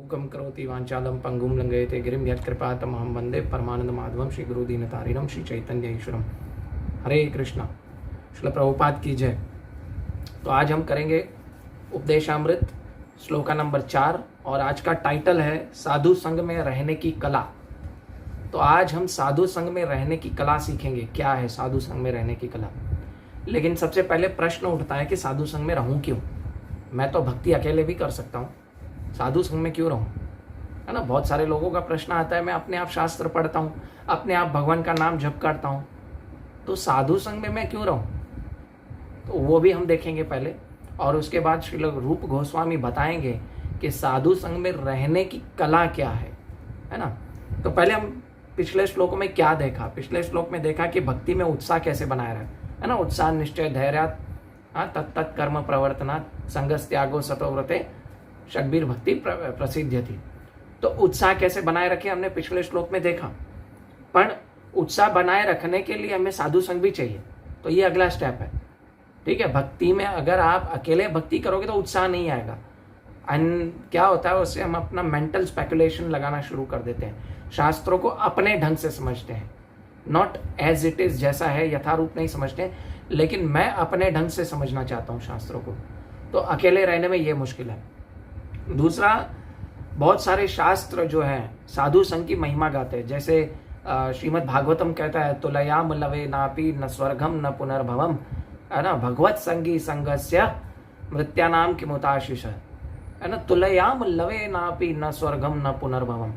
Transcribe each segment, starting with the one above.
मूकं करोति वाञ्छालं पंगुं लंघयते गिरिं यत्कृपातमहं वन्दे परमानंद माधवम श्री गुरु दीनतारिणम श्री चैतन्य ईश्वरम। हरे कृष्णा। श्रील प्रभुपाद की जय। तो आज हम करेंगे उपदेशामृत श्लोका नंबर 4 और आज का टाइटल है साधु संग में रहने की कला। तो आज हम साधु संग में रहने की कला सीखेंगे। क्या है साधु संग में रहने की कला? लेकिन सबसे पहले प्रश्न उठता है कि साधु संग में रहूं क्यों? मैं तो भक्ति अकेले भी कर सकता हूं, साधु संग में क्यों रहूं? है ना। बहुत सारे लोगों का प्रश्न आता है, मैं अपने आप शास्त्र पढ़ता हूं, अपने आप भगवान का नाम जप करता हूं, तो साधु संग में मैं क्यों रहूं? तो वो भी हम देखेंगे पहले, और उसके बाद श्री रूप गोस्वामी बताएंगे कि साधु संग में रहने की कला क्या है ना। तो पहले हम पिछले श्लोक में क्या देखा? पिछले श्लोक में देखा कि भक्ति में उत्साह कैसे बनाया रहे, है ना। उत्साह निश्चय धैर्यात् तत्त कर्म प्रवर्तनात् संगस त्यागो सतोव्रते शक्बीर भक्ति प्रसिद्ध थी। तो उत्साह कैसे बनाए रखे हमने पिछले श्लोक में देखा। पर उत्साह बनाए रखने के लिए हमें साधु संग भी चाहिए। तो ये अगला स्टेप है, ठीक है। भक्ति में अगर आप अकेले भक्ति करोगे तो उत्साह नहीं आएगा। एंड क्या होता है, उससे हम अपना मेंटल स्पेकुलेशन लगाना शुरू कर देते हैं, शास्त्रों को अपने ढंग से समझते हैं, नॉट एज इट इज, जैसा है यथारूप नहीं समझते हैं, लेकिन मैं अपने ढंग से समझना चाहता हूँ शास्त्रों को। तो अकेले रहने में ये मुश्किल है। दूसरा, बहुत सारे शास्त्र जो हैं साधु संग की महिमा गाते हैं। जैसे श्रीमद् भागवतम कहता है तुलयाम लवे नापि न स्वर्गम न पुनर्भवम, है ना। भगवत संगी संगस्य मृत्यानाम किमुताशिष, है ना। तुलयाम लवे नापि न स्वर्गम न पुनर्भवम,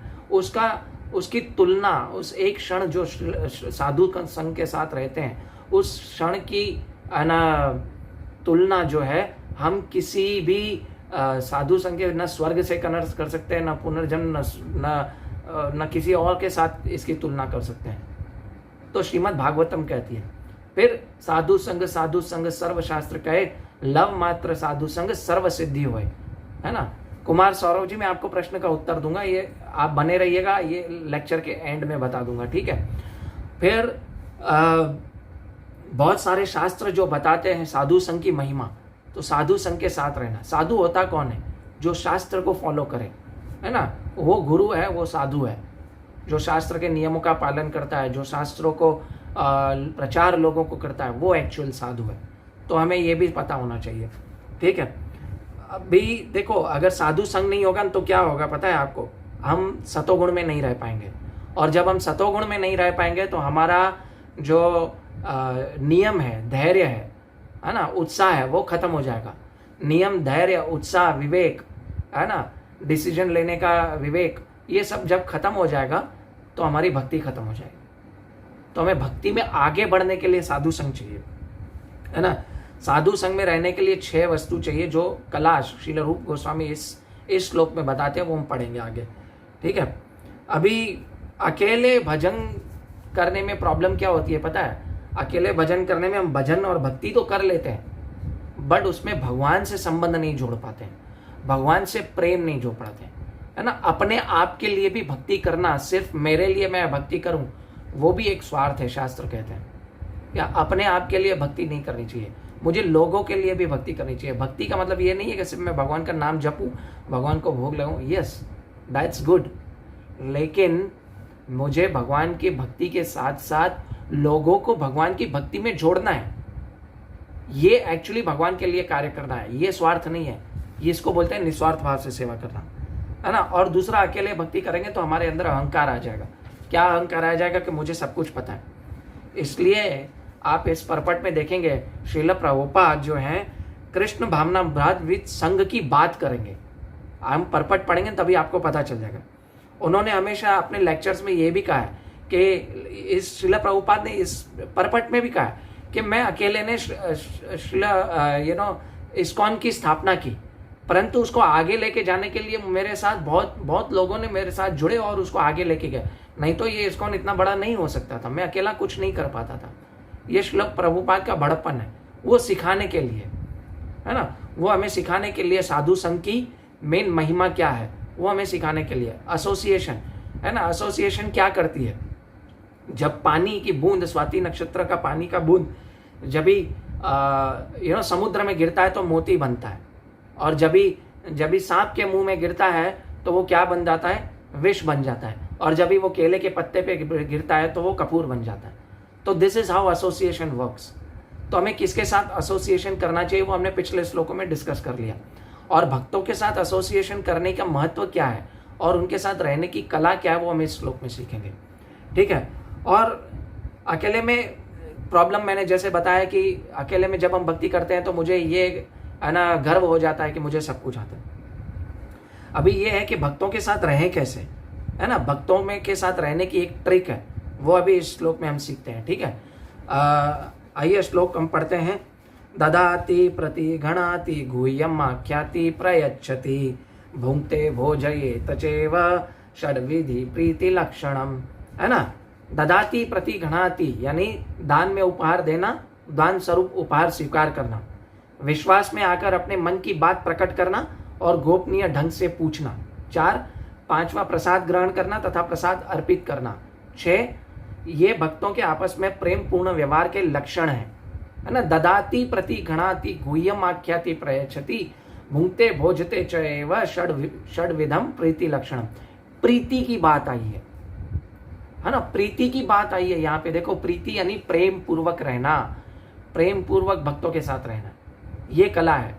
उसकी तुलना, उस एक क्षण जो साधु संग के साथ रहते हैं उस क्षण की, है ना, तुलना जो है हम किसी भी साधु संग के न स्वर्ग से कनेक्ट कर सकते हैं, न पुनर्जन्म, न किसी और के साथ इसकी तुलना कर सकते हैं। तो श्रीमद् भागवतम कहती है। फिर साधु संग सर्व शास्त्र कहे, लव मात्र साधु संग सर्व सिद्धि होए, है ना। कुमार सौरभ जी, मैं आपको प्रश्न का उत्तर दूंगा, ये आप बने रहिएगा, ये लेक्चर के एंड में बता दूंगा, ठीक है। फिर बहुत सारे शास्त्र जो बताते हैं साधु संग की महिमा। तो साधु संग के साथ रहना, साधु होता कौन है? जो शास्त्र को फॉलो करे, है ना। वो गुरु है, वो साधु है, जो शास्त्र के नियमों का पालन करता है, जो शास्त्रों को प्रचार लोगों को करता है, वो एक्चुअल साधु है। तो हमें ये भी पता होना चाहिए, ठीक है। अभी देखो, अगर साधु संग नहीं होगा तो क्या होगा पता है आपको? हम सतोगुण में नहीं रह पाएंगे, और जब हम सतोगुण में नहीं रह पाएंगे तो हमारा जो नियम है, धैर्य है ना, उत्साह है, वो खत्म हो जाएगा। नियम, धैर्य, उत्साह, विवेक, है ना, डिसीजन लेने का विवेक, ये सब जब खत्म हो जाएगा तो हमारी भक्ति खत्म हो जाएगी। तो हमें भक्ति में आगे बढ़ने के लिए साधु संग चाहिए, है ना। साधु संग में रहने के लिए 6 वस्तु चाहिए, जो कला श्रील रूप गोस्वामी इस श्लोक में बताते हैं, वो हम पढ़ेंगे आगे, ठीक है। अभी अकेले भजन करने में प्रॉब्लम क्या होती है पता है? अकेले भजन करने में हम भजन और भक्ति तो कर लेते हैं, बट उसमें भगवान से संबंध नहीं जोड़ पाते हैं, भगवान से प्रेम नहीं जोड़ पाते हैं, है ना। अपने आप के लिए भी भक्ति करना, सिर्फ मेरे लिए मैं भक्ति करूं, वो भी एक स्वार्थ है, शास्त्र कहते हैं। या अपने आप के लिए भक्ति नहीं करनी चाहिए, मुझे लोगों के लिए भी भक्ति करनी चाहिए। भक्ति का मतलब ये नहीं है कि सिर्फ मैं भगवान का नाम जपूं, भगवान को भोग लगाऊं, यस दैट्स गुड, लेकिन मुझे भगवान की भक्ति के साथ साथ लोगों को भगवान की भक्ति में जोड़ना है। ये एक्चुअली भगवान के लिए कार्य करना है, ये स्वार्थ नहीं है। ये इसको बोलते हैं निस्वार्थ भाव से सेवा करना, है ना। और दूसरा, अकेले भक्ति करेंगे तो हमारे अंदर अहंकार आ जाएगा। क्या अहंकार आ जाएगा? कि मुझे सब कुछ पता है। इसलिए आप इस परपट में देखेंगे श्रील प्रभुपाद जो हैं कृष्ण भावना विद संघ की बात करेंगे। हम परपट पढ़ेंगे तभी आपको पता चल जाएगा। उन्होंने हमेशा अपने लेक्चर्स में ये भी कहा है कि इस श्रील प्रभुपाद ने इस परपट में भी कहा है कि मैं अकेले ने इस्कॉन की स्थापना की, परंतु उसको आगे लेके जाने के लिए मेरे साथ बहुत लोगों ने मेरे साथ जुड़े और उसको आगे लेके गए, नहीं तो ये इस्कॉन इतना बड़ा नहीं हो सकता था, मैं अकेला कुछ नहीं कर पाता था। ये श्रील प्रभुपाद का बड़प्पन है, वो सिखाने के लिए, है ना। वो हमें सिखाने के लिए साधु संघ की मेन महिमा क्या है, वो हमें सिखाने के लिए। एसोसिएशन, है ना, एसोसिएशन क्या करती है? जब पानी की बूंद, स्वाति नक्षत्र का पानी का बूंद जब भी समुद्र में गिरता है तो मोती बनता है, और जब भी सांप के मुंह में गिरता है तो वो क्या बन जाता है, विष बन जाता है, और जब भी वो केले के पत्ते पे गिरता है तो वो कपूर बन जाता है। तो this is how association works. तो हमें किसके साथ एसोसिएशन करना चाहिए वो हमने पिछले श्लोकों में डिस्कस कर लिया, और भक्तों के साथ एसोसिएशन करने का महत्व क्या है और उनके साथ रहने की कला क्या है वो हम इस श्लोक में सीखेंगे, ठीक है। और अकेले में प्रॉब्लम मैंने जैसे बताया कि अकेले में जब हम भक्ति करते हैं तो मुझे ये है ना गर्व हो जाता है कि मुझे सब कुछ आता है। अभी ये है कि भक्तों के साथ रहें कैसे, है ना, भक्तों में के साथ रहने की एक ट्रिक है, वो अभी इस श्लोक में हम सीखते हैं, ठीक है। आइए श्लोक हम पढ़ते हैं। ददाति प्रति गणाति गुह्यम आख्याति प्रयच्छति भुंक्ते भोजये तचेव षड्विधि प्रीति लक्षणम, है ना। ददाति प्रति गणाति यानी दान में उपहार देना, दान स्वरूप उपहार स्वीकार करना, विश्वास में आकर अपने मन की बात प्रकट करना और गोपनीय ढंग से पूछना। 4, 5वां प्रसाद ग्रहण करना तथा प्रसाद अर्पित करना। 6, ये भक्तों के आपस में प्रेम पूर्ण व्यवहार के लक्षण है ना। ददाति प्रति गणाति गुह्यम आख्याति प्रयच्छति भुंक्ते भोजते च एव षड्विधम प्रीति लक्षणम। प्रीति की बात आई है ना, प्रीति की बात आई है यहाँ पे। देखो प्रीति यानी प्रेम पूर्वक रहना, प्रेम पूर्वक भक्तों के साथ रहना, ये कला है।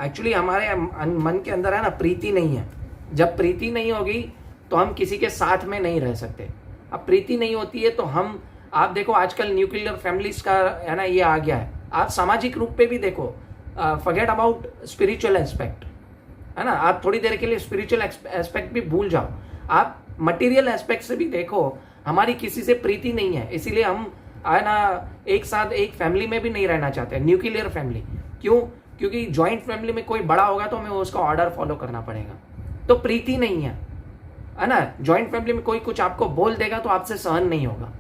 एक्चुअली हमारे मन के अंदर है ना प्रीति नहीं है। जब प्रीति नहीं होगी तो हम किसी के साथ में नहीं रह सकते। अब प्रीति नहीं होती है तो हम, आप देखो आजकल न्यूक्लियर फैमिलीज का है ना ये आ गया है। आप सामाजिक रूप पे भी देखो, फॉरगेट अबाउट स्पिरिचुअल एस्पेक्ट, है ना, आप थोड़ी देर के लिए स्पिरिचुअल एस्पेक्ट भी भूल जाओ, आप मटेरियल एस्पेक्ट से भी देखो, हमारी किसी से प्रीति नहीं है, इसीलिए हम है ना एक साथ एक फैमिली में भी नहीं रहना चाहते, न्यूक्लियर फैमिली। क्यों? क्योंकि ज्वाइंट फैमिली में कोई बड़ा होगा तो हमें उसका ऑर्डर फॉलो करना पड़ेगा, तो प्रीति नहीं है ना। ज्वाइंट फैमिली में कोई कुछ आपको बोल देगा तो आपसे सहन नहीं होगा।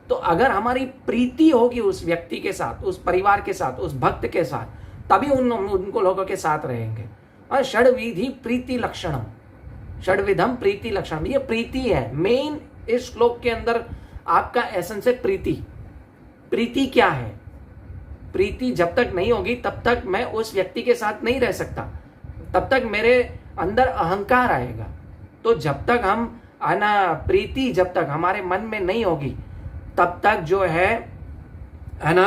तो अगर हमारी प्रीति होगी उस व्यक्ति के साथ, उस परिवार के साथ, उस भक्त के साथ, तभी उनको लोगों के साथ रहेंगे। और षड्विधि प्रीति लक्षणम, षड्विधम प्रीति लक्षणम, ये प्रीति है मेन। इस श्लोक के अंदर आपका एसेंस है प्रीति। प्रीति क्या है? प्रीति जब तक नहीं होगी तब तक मैं उस व्यक्ति के साथ नहीं रह सकता, तब तक मेरे अंदर अहंकार आएगा। तो जब तक हम आना प्रीति जब तक हमारे मन में नहीं होगी तब तक जो है ना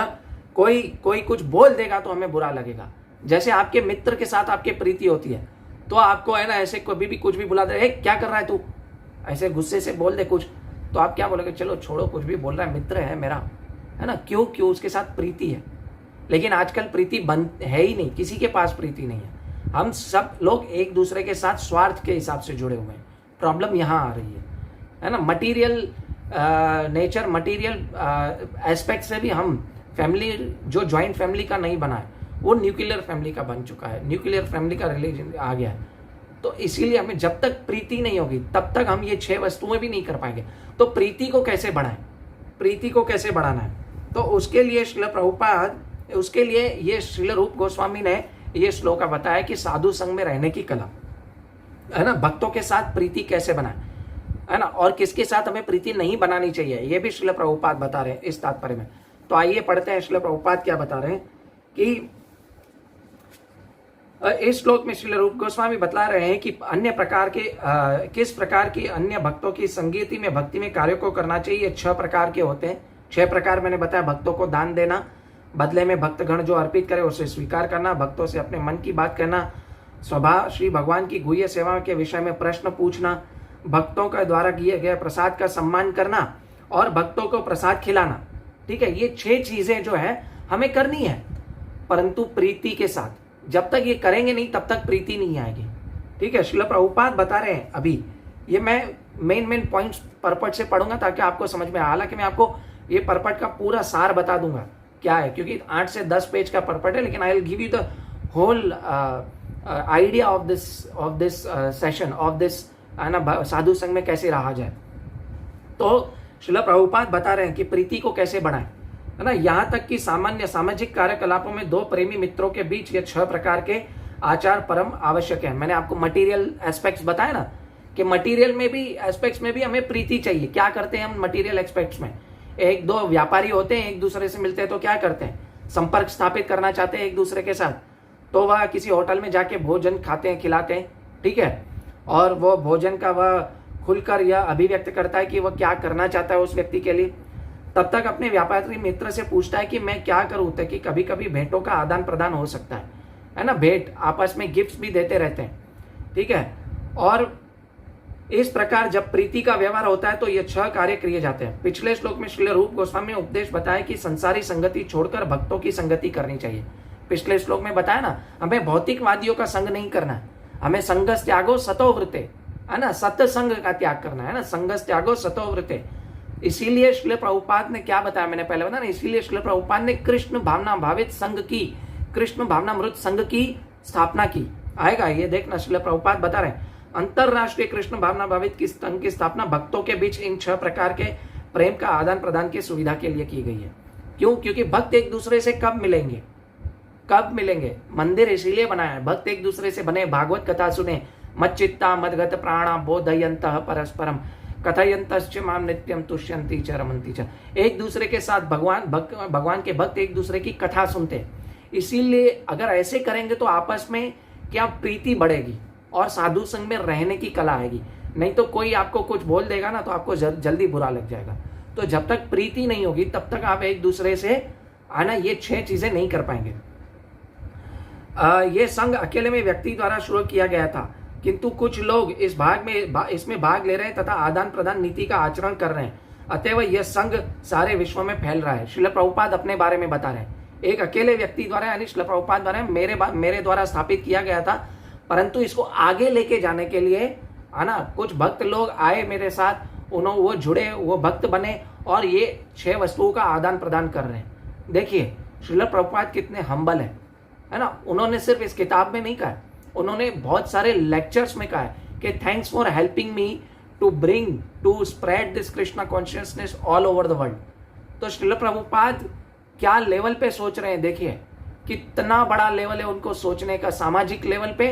कोई कुछ बोल देगा तो हमें बुरा लगेगा। जैसे आपके मित्र के साथ आपकी प्रीति होती है तो आपको है ना ऐसे कभी भी कुछ भी बुला दे, क्या कर रहा है तू, ऐसे गुस्से से बोल दे कुछ, तो आप क्या बोलोगे, चलो छोड़ो कुछ भी बोल रहा है, मित्र है मेरा, है ना। क्यों? उसके साथ प्रीति है। लेकिन आजकल प्रीति है ही नहीं, किसी के पास प्रीति नहीं है। हम सब लोग एक दूसरे के साथ स्वार्थ के हिसाब से जुड़े हुए हैं। प्रॉब्लम यहाँ आ रही है ना। मटीरियल नेचर, मटीरियल एस्पेक्ट से भी हम फैमिली जो ज्वाइंट फैमिली का नहीं बना है वो न्यूक्लियर फैमिली का बन चुका है, न्यूक्लियर फैमिली का रिलीजन आ गया है। तो इसीलिए हमें जब तक प्रीति नहीं होगी तब तक हम ये 6 वस्तुएं भी नहीं कर पाएंगे। तो प्रीति को कैसे बढ़ाएं, प्रीति को कैसे बढ़ाना है? तो उसके लिए श्रील प्रभुपाद, उसके लिए ये श्रील रूप गोस्वामी ने ये श्लोक बताया कि साधु संग में रहने की कला, है ना, भक्तों के साथ प्रीति कैसे बनाए, है ना, और किसके साथ हमें प्रीति नहीं बनानी चाहिए, ये भी श्रील प्रभुपाद बता रहे हैं इस तात्पर्य में। तो आइए पढ़ते हैं श्रील प्रभुपाद क्या बता रहे हैं कि इस श्लोक में श्रील रूप गोस्वामी बता रहे हैं कि अन्य प्रकार के किस प्रकार की अन्य भक्तों की संगीति में भक्ति में कार्यों को करना चाहिए। 6 प्रकार के होते हैं। 6 प्रकार मैंने बताया, भक्तों को दान देना, बदले में भक्तगण जो अर्पित करे उसे स्वीकार करना, भक्तों से अपने मन की बात कहना, स्वभाव श्री भगवान की गुह्य सेवा के विषय में प्रश्न पूछना, भक्तों के द्वारा किए गए प्रसाद का सम्मान करना और भक्तों को प्रसाद खिलाना। ठीक है, ये 6 चीजें जो है हमें करनी है, परंतु प्रीति के साथ। जब तक ये करेंगे नहीं तब तक प्रीति नहीं आएगी। ठीक है, श्रील प्रभुपाद बता रहे हैं। अभी ये मैं मेन पॉइंट्स परपट से पढ़ूंगा ताकि आपको समझ में आए। हालांकि मैं आपको ये परपट का पूरा सार बता दूंगा क्या है, क्योंकि 8 से 10 पेज का परपट है, लेकिन I will give you the whole idea of this session of this, है ना, साधु संघ में कैसे रहा जाए। तो श्रील प्रभुपाद बता रहे हैं कि प्रीति को कैसे बढ़ाएं, है ना। यहाँ तक कि सामान्य सामाजिक कार्यकलापों में 2 प्रेमी मित्रों के बीच ये 6 प्रकार के आचार परम आवश्यक है। मैंने आपको मटेरियल एस्पेक्ट्स बताया ना कि मटेरियल में भी एस्पेक्ट्स में भी हमें प्रीति चाहिए। क्या करते हैं हम मटेरियल एस्पेक्ट्स में? 1-2 व्यापारी होते हैं, एक दूसरे से मिलते हैं तो क्या करते हैं, संपर्क स्थापित करना चाहते हैं एक दूसरे के साथ, तो वह किसी होटल में जाके भोजन खाते हैं, खिलाते हैं। ठीक है, और वो भोजन का वह खुलकर यह अभिव्यक्त करता है कि वह क्या करना चाहता है उस व्यक्ति के लिए, तब तक अपने व्यापारी मित्र से पूछता है कि मैं क्या करूं, ताकि कभी कभी भेंटों का आदान प्रदान हो सकता है ना, भेंट आपस में गिफ्ट्स भी देते रहते हैं, ठीक है। और इस प्रकार जब प्रीति का व्यवहार होता है तो ये 6 कार्य किए जाते हैं। पिछले श्लोक में श्रील रूप गोस्वामी ने उपदेश बताया कि संसारी संगति छोड़कर भक्तों की संगति करनी चाहिए। पिछले श्लोक में बताया ना, हमें भौतिकवादियों का संग नहीं करना है, हमें संगस त्यागो सतो वृते, है ना, सत्संग का त्याग करना है ना, संगस त्यागो सतो वृते। इसीलिए श्रील प्रभुपाद ने क्या बताया, मैंने पहले बताया ना, इसीलिए श्रील प्रभुपाद ने कृष्ण भावना भावित संघ की, कृष्ण भावना मृत संघ की स्थापना की। आएगा ये देखना, श्रील प्रभुपाद बता रहे हैं अंतरराष्ट्रीय कृष्ण भावना भावित की संघ की स्थापना भक्तों के बीच इन 6 प्रकार के प्रेम का आदान प्रदान की सुविधा के लिए की गई है। क्यों? क्योंकि भक्त एक दूसरे से कब मिलेंगे, कब मिलेंगे? मंदिर इसीलिए बनाया है, भक्त एक दूसरे से बने, भागवत कथा सुने, मच्चित्ता मदगत प्राणा बोधयन्तः परस्परम कथयन्तश्च माम नित्यम तुष्यन्ति च रमन्ति च। एक दूसरे के साथ भगवान के भक्त एक दूसरे की कथा सुनते। इसीलिए अगर ऐसे करेंगे तो आपस में क्या प्रीति बढ़ेगी और साधु संग में रहने की कला आएगी। नहीं तो कोई आपको कुछ बोल देगा ना तो आपको जल्दी बुरा लग जाएगा। तो जब तक प्रीति नहीं होगी तब तक आप एक दूसरे से आना ये 6 चीजें नहीं कर पाएंगे। ये संघ अकेले में व्यक्ति द्वारा शुरू किया गया था, किंतु कुछ लोग इसमें भाग ले रहे हैं तथा आदान प्रदान नीति का आचरण कर रहे हैं, अतएव यह संघ सारे विश्व में फैल रहा है। श्रील प्रभुपाद अपने बारे में बता रहे हैं, एक अकेले व्यक्ति द्वारा यानी श्रील प्रभुपाद द्वारा मेरे द्वारा स्थापित किया गया था, परंतु इसको आगे लेके जाने के लिए है ना कुछ भक्त लोग आए मेरे साथ, वो जुड़े, वो भक्त बने और ये 6 वस्तुओं का आदान प्रदान कर रहे हैं। देखिए श्रील प्रभुपाद कितने हम्बल है ना, उन्होंने सिर्फ इस किताब में नहीं कहा, उन्होंने बहुत सारे लेक्चर्स में कहा है कि thanks for helping me to spread this Krishna consciousness all over the world. तो श्रील प्रभुपाद क्या लेवल पे सोच रहे हैं, देखिए कितना बड़ा लेवल है उनको सोचने का, सामाजिक लेवल पे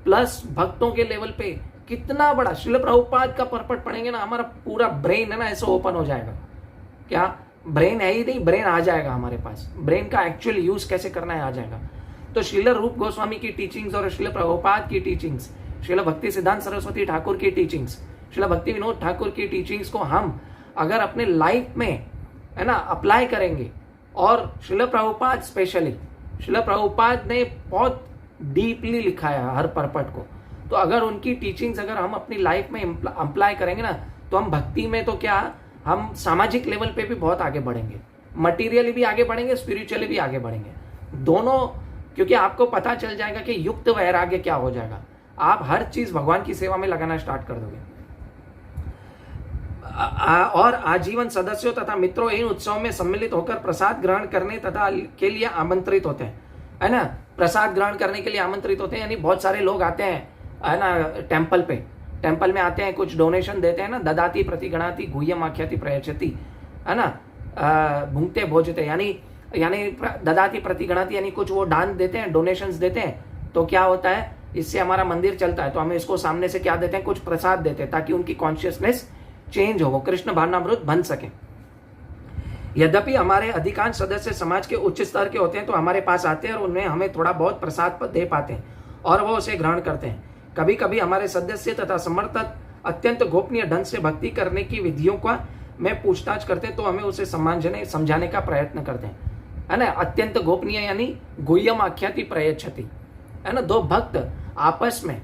प्लस भक्तों के लेवल पे कितना बड़ा। श्रील प्रभुपाद का परपट पढ़ेंगे ना, हमारा पूरा ब्रेन है ना ऐसे ओपन हो जाएगा। क्या ब्रेन है ही नहीं, ब्रेन आ जाएगा हमारे पास, ब्रेन का एक्चुअल यूज कैसे करना है आ जाएगा। तो श्रील रूप गोस्वामी की टीचिंग्स और श्रील प्रभुपाद की टीचिंग्स, श्रील भक्ति सिद्धांत सरस्वती ठाकुर की टीचिंग्स, श्रील भक्ति विनोद ठाकुर की टीचिंग्स को हम अगर अपने लाइफ में है ना अप्लाई करेंगे, और श्रील प्रभुपाद स्पेशली, श्रील प्रभुपाद ने बहुत डीपली लिखा है हर परपट को, तो अगर उनकी टीचिंग्स अगर हम अपनी लाइफ में अप्लाई करेंगे ना तो हम भक्ति में तो क्या, हम सामाजिक लेवल पे भी बहुत आगे बढ़ेंगे, मटीरियली भी आगे बढ़ेंगे, स्पिरिचुअली भी आगे बढ़ेंगे दोनों। क्योंकि आपको पता चल जाएगा कि युक्त वैराग्य क्या हो जाएगा, आप हर चीज भगवान की सेवा में लगाना स्टार्ट कर दोगे। और आजीवन सदस्यों तथा मित्रों इन उत्सव में सम्मिलित होकर प्रसाद ग्रहण करने तथा के लिए आमंत्रित होते हैं, है ना, प्रसाद ग्रहण करने के लिए आमंत्रित होते हैं। यानी बहुत सारे लोग आते हैं है ना टेम्पल में आते हैं, कुछ डोनेशन देते हैं ना, ददाती प्रतिगणाति गुह्यम आख्याति प्रयच्छति, है ना, भुंगते भोजते, यानी ददाती प्रतिगणाति यानी कुछ वो दान देते हैं, डोनेशंस देते हैं। तो क्या होता है, इससे हमारा मंदिर चलता है, तो हमें इसको सामने से क्या देते हैं, कुछ प्रसाद देते हैं ताकि उनकी कॉन्शियसनेस चेंज हो, वो कृष्ण भावनामृत बन सके। यद्यपि हमारे अधिकांश सदस्य समाज के उच्च स्तर के होते हैं तो हमारे पास आते हैं और उन्हें हमें थोड़ा बहुत प्रसाद दे पाते हैं और वो उसे ग्रहण करते हैं। कभी कभी हमारे सदस्य तथा समर्थक अत्यंत गोपनीय ढंग से भक्ति करने की विधियों का में पूछताछ करते हैं तो हमें उसे समझाने का प्रयत्न करते हैं, है ना। अत्यंत गोपनीय यानी गुह्यम आख्याति प्रयच्छति, है ना। 2 भक्त आपस में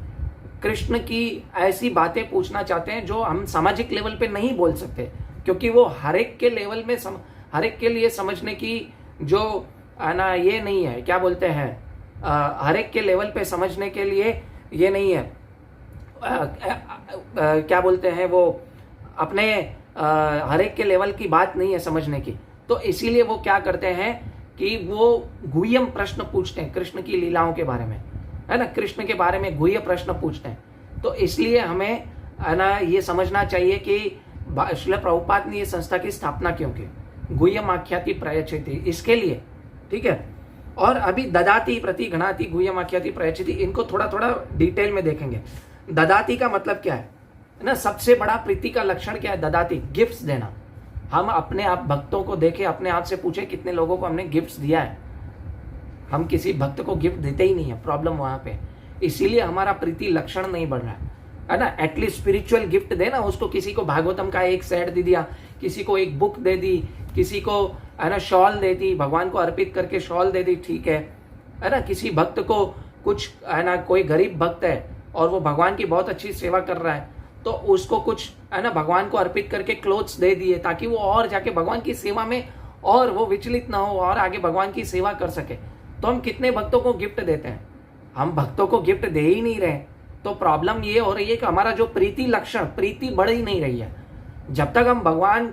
कृष्ण की ऐसी बातें पूछना चाहते हैं जो हम सामाजिक लेवल पे नहीं बोल सकते, क्योंकि वो हर एक के लेवल में हर एक के लिए समझने की जो है ना ये नहीं है, क्या बोलते हैं, हर एक के लेवल पे समझने के लिए ये नहीं है, क्या बोलते हैं वो अपने हर एक के लेवल की बात नहीं है समझने की। तो इसीलिए वो क्या करते हैं कि वो गुह्यम प्रश्न पूछते हैं कृष्ण की लीलाओं के बारे में, है ना, कृष्ण के बारे में गुह्य प्रश्न पूछते हैं। तो इसलिए हमें है ना ये समझना चाहिए कि श्रील प्रभुपाद ने ये संस्था की स्थापना क्यों की, गुह्यम आख्याति प्रयच्छति, इसके लिए, ठीक है। और अभी ददाती प्रतिगणाति गुह्यम आख्याति प्रयच्छति, इनको थोड़ा थोड़ा डिटेल में देखेंगे। ददाती का मतलब क्या है ना, सबसे बड़ा प्रीति का लक्षण क्या है, ददाती, गिफ्ट्स देना। हम अपने आप भक्तों को देखें, अपने आप से पूछे कितने लोगों को हमने गिफ्ट्स दिया है। हम किसी भक्त को गिफ्ट देते ही नहीं है, प्रॉब्लम वहां पे, इसीलिए हमारा प्रीति लक्षण नहीं बढ़ रहा है। है ना, एटलीस्ट स्पिरिचुअल गिफ्ट दे ना उसको। किसी को भागवतम का एक सेट दे दिया, किसी को एक बुक दे दी, किसी को है ना शॉल दे दी, भगवान को अर्पित करके शॉल दे दी, ठीक है ना। किसी भक्त को कुछ है ना, कोई गरीब भक्त है और वो भगवान की बहुत अच्छी सेवा कर रहा है, तो उसको कुछ है ना भगवान को अर्पित करके क्लोथ्स दे दिए, ताकि वो और जाके भगवान की सेवा में और वो विचलित ना हो और आगे भगवान की सेवा कर सके। तो हम कितने भक्तों को गिफ्ट देते हैं? हम भक्तों को गिफ्ट दे ही नहीं रहे। तो प्रॉब्लम ये हो रही है कि हमारा जो प्रीति लक्षण, प्रीति बढ़ ही नहीं रही है। जब तक हम भगवान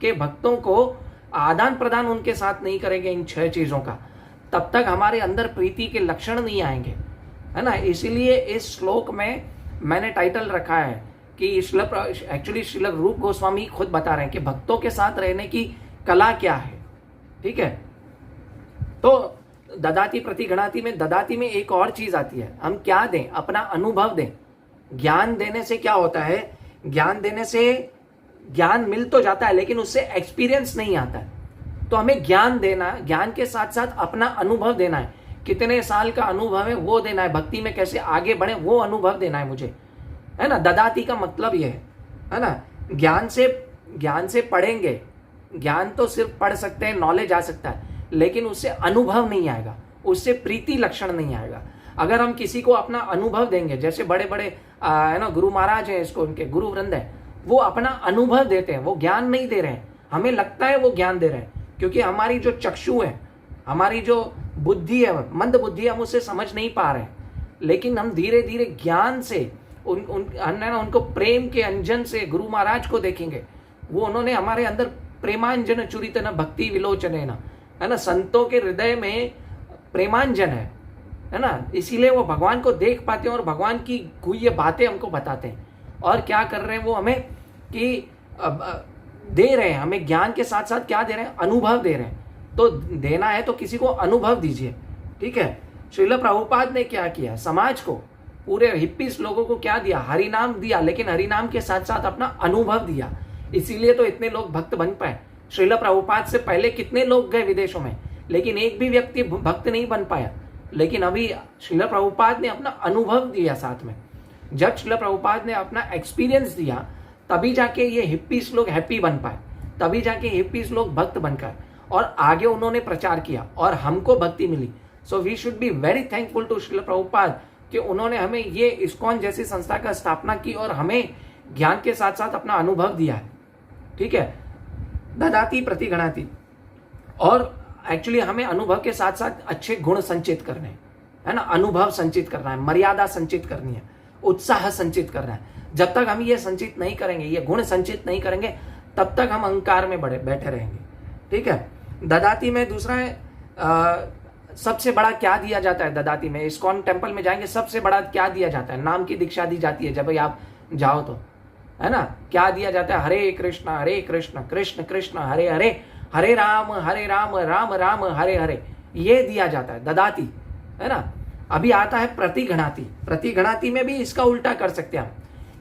के भक्तों को आदान प्रदान उनके साथ नहीं करेंगे इन 6 चीजों का, तब तक हमारे अंदर प्रीति के लक्षण नहीं आएंगे, है ना। इसीलिए इस श्लोक में मैंने टाइटल रखा है कि एक्चुअली श्रील रूप गोस्वामी खुद बता रहे हैं कि भक्तों के साथ रहने की कला क्या है, ठीक है। तो ददाती प्रतिगणाति में, ददाती में एक और चीज आती है, हम क्या दें? अपना अनुभव दें। ज्ञान देने से क्या होता है? ज्ञान देने से ज्ञान मिल तो जाता है लेकिन उससे एक्सपीरियंस नहीं आता है। तो हमें ज्ञान देना, ज्ञान के साथ साथ अपना अनुभव देना है। कितने साल का अनुभव है वो देना है, भक्ति में कैसे आगे बढ़े वो अनुभव देना है मुझे, है ना। ददाती का मतलब ये है ना। ज्ञान से पढ़ेंगे, ज्ञान तो सिर्फ पढ़ सकते हैं, नॉलेज आ सकता है, लेकिन उससे अनुभव नहीं आएगा, उससे प्रीति लक्षण नहीं आएगा। अगर हम किसी को अपना अनुभव देंगे, जैसे बड़े बड़े है ना गुरु महाराज हैं, इसको उनके गुरु वृंद है, वो अपना अनुभव देते हैं, वो ज्ञान नहीं दे रहे हैं। हमें लगता है वो ज्ञान दे रहे हैं, क्योंकि हमारी जो चक्षु है, हमारी जो बुद्धि है, मंद बुद्धि, हम उससे समझ नहीं पा रहे हैं। लेकिन हम धीरे धीरे ज्ञान से उनको प्रेम के अंजन से गुरु महाराज को देखेंगे। वो उन्होंने हमारे अंदर प्रेमांजन चुरित न भक्ति विलोचन है ना, संतों के हृदय में प्रेमांजन है ना, इसीलिए वो भगवान को देख पाते हैं और भगवान की गुह्य बातें हमको बताते हैं। और क्या कर रहे हैं वो हमें कि दे रहे हैं, हमें ज्ञान के साथ साथ क्या दे रहे हैं? अनुभव दे रहे हैं। तो देना है तो किसी को अनुभव दीजिए, ठीक है। श्रील प्रभुपाद ने क्या किया? समाज को, पूरे हिप्पीस लोगों को क्या दिया? हरिनाम दिया, लेकिन हरिनाम के साथ साथ अपना अनुभव दिया। इसीलिए तो इतने लोग भक्त बन पाए। श्रील प्रभुपाद से पहले कितने लोग गए विदेशों में, लेकिन एक भी व्यक्ति भक्त नहीं बन पाया। लेकिन अभी श्रील प्रभुपाद ने अपना अनुभव दिया साथ में। जब श्रील प्रभुपाद ने अपना एक्सपीरियंस दिया, तभी जाके ये हिप्पीस लोग हैप्पी बन पाए, तभी जाके हिप्पीस लोग भक्त बन पाए और आगे उन्होंने प्रचार किया और हमको भक्ति मिली। So we should be very thankful to Srila Prabhupada कि उन्होंने हमें ये इस्कॉन जैसी संस्था का स्थापना की और हमें ज्ञान के साथ साथ अपना अनुभव दिया है, ठीक है। ददाती प्रतिगणाति, और एक्चुअली हमें अनुभव के साथ साथ अच्छे गुण संचित करने, है ना। अनुभव संचित करना है, मर्यादा संचित करनी है, उत्साह संचित करना है। जब तक हम ये संचित नहीं करेंगे, ये गुण संचित नहीं करेंगे, तब तक हम अहंकार में बैठे रहेंगे, ठीक है। ददाती में दूसरा है सबसे बड़ा क्या दिया जाता है? ददाती में इस्कॉन टेम्पल में जाएंगे, सबसे बड़ा क्या दिया जाता है? नाम की दीक्षा दी जाती है जब आप जाओ तो, है ना। क्या दिया जाता है? हरे कृष्ण कृष्ण कृष्ण हरे हरे, हरे राम राम राम हरे हरे, ये दिया जाता है ददाती, है ना। अभी आता है प्रतिगणाति। प्रतिगणाति में भी इसका उल्टा कर सकते हैं हम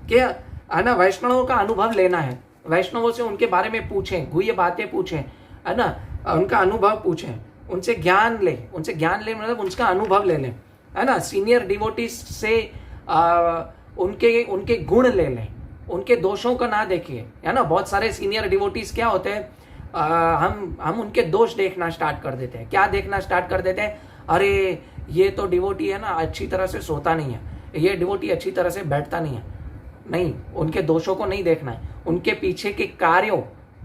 कि है ना वैष्णवों का अनुभव लेना है, वैष्णवों से उनके बारे में पूछें, गुह्य बातें पूछें, है ना, उनका अनुभव पूछें, उनसे ज्ञान ले मतलब उनका अनुभव ले लें, है ना। सीनियर डिवोटीज से उनके गुण ले लें, उनके दोषों का ना देखिए, है ना। बहुत सारे सीनियर डिवोटीज क्या होते हैं, हम उनके दोष देखना स्टार्ट कर देते हैं। क्या देखना स्टार्ट कर देते हैं? अरे ये तो डिवोटी है ना, अच्छी तरह से सोता नहीं है, ये डिवोटी अच्छी तरह से बैठता नहीं है। नहीं, उनके दोषों को नहीं देखना है, उनके पीछे के कार्यों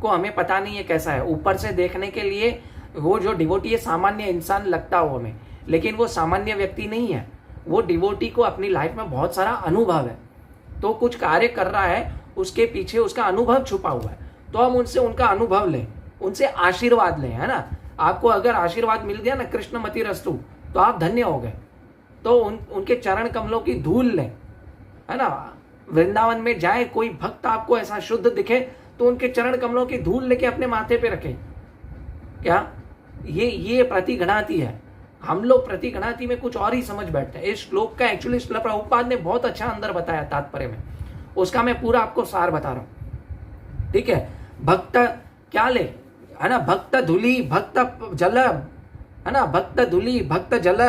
को हमें पता नहीं है कैसा है। ऊपर से देखने के लिए वो जो डिवोटी है सामान्य इंसान लगता हो हमें, लेकिन वो सामान्य व्यक्ति नहीं है। वो डिवोटी को अपनी लाइफ में बहुत सारा अनुभव है, तो कुछ कार्य कर रहा है, उसके पीछे उसका अनुभव छुपा हुआ है। तो हम उनसे उनका अनुभव लें, उनसे आशीर्वाद लें, है ना। आपको अगर आशीर्वाद मिल गया ना, कृष्णमति रस्तु, तो आप धन्य हो गए। तो उनके चरण कमलों की धूल लें, है ना। वृंदावन में जाए कोई भक्त आपको ऐसा शुद्ध दिखे तो उनके चरण कमलों की धूल लेके अपने माथे पे रखें। क्या ये प्रतिगणाति है? हम लोग प्रतिगणाति में कुछ और ही समझ बैठते हैं। इस श्लोक का एक्चुअली श्रील प्रभुपाद ने बहुत अच्छा अंदर बताया तात्पर्य में, उसका मैं पूरा आपको सार बता रहा हूं, ठीक है। भक्त क्या ले, है ना, भक्त धूली भक्त जल, है ना, भक्त धूली भक्त जल